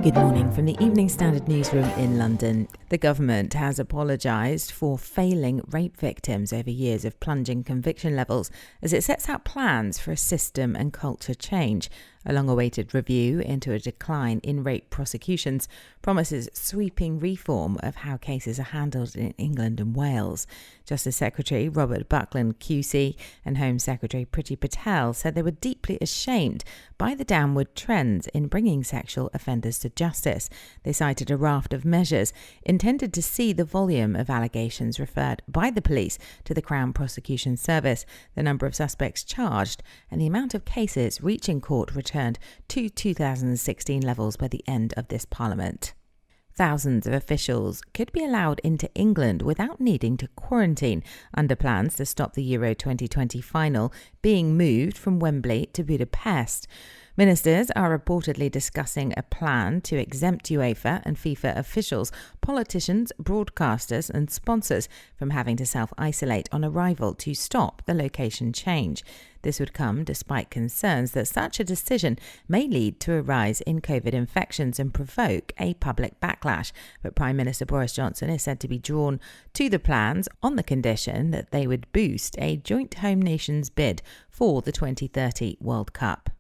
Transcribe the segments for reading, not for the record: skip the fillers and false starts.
Good morning from the Evening Standard newsroom in London. The government has apologised for failing rape victims over years of plunging conviction levels as it sets out plans for a system and culture change. A long-awaited review into a decline in rape prosecutions promises sweeping reform of how cases are handled in England and Wales. Justice Secretary Robert Buckland QC and Home Secretary Priti Patel said they were deeply ashamed by the downward trends in bringing sexual offenders to justice. They cited a raft of measures intended to see the volume of allegations referred by the police to the Crown Prosecution Service, the number of suspects charged, and the amount of cases reaching court returned to 2016 levels by the end of this Parliament. Thousands of officials could be allowed into England without needing to quarantine under plans to stop the Euro 2020 final being moved from Wembley to Budapest. Ministers are reportedly discussing a plan to exempt UEFA and FIFA officials, politicians, broadcasters and sponsors from having to self-isolate on arrival to stop the location change. This would come despite concerns that such a decision may lead to a rise in COVID infections and provoke a public backlash. But Prime Minister Boris Johnson is said to be drawn to the plans on the condition that they would boost a joint home nations bid for the 2030 World Cup.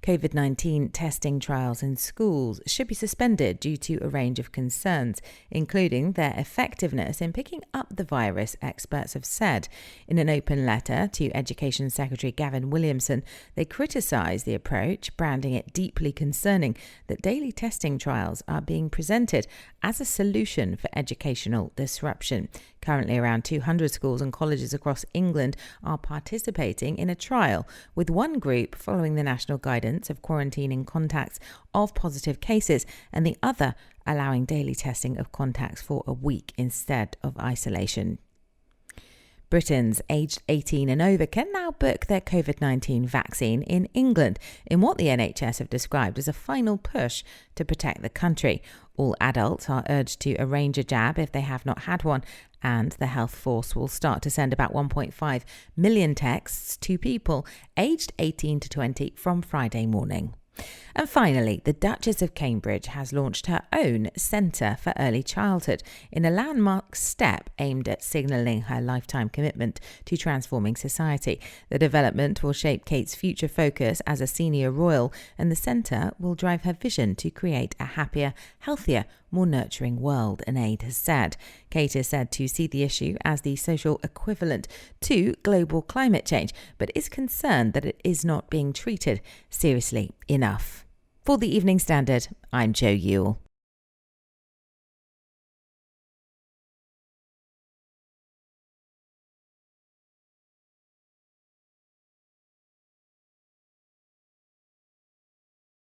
COVID-19 testing trials in schools should be suspended due to a range of concerns, including their effectiveness in picking up the virus, experts have said. In an open letter to Education Secretary Gavin Williamson, they criticised the approach, branding it deeply concerning that daily testing trials are being presented as a solution for educational disruption. Currently, around 200 schools and colleges across England are participating in a trial, with one group following the national guidance of quarantining contacts of positive cases and the other allowing daily testing of contacts for a week instead of isolation. Britons aged 18 and over can now book their COVID-19 vaccine in England in what the NHS have described as a final push to protect the country. All adults are urged to arrange a jab if they have not had one, and the health force will start to send about 1.5 million texts to people aged 18 to 20 from Friday morning. And finally, the Duchess of Cambridge has launched her own Centre for Early Childhood in a landmark step aimed at signalling her lifetime commitment to transforming society. The development will shape Kate's future focus as a senior royal, and the centre will drive her vision to create a happier, healthier, more nurturing world, an aide has said. Kate is said to see the issue as the social equivalent to global climate change, but is concerned that it is not being treated seriously enough. For the Evening Standard, I'm Jo Ewell.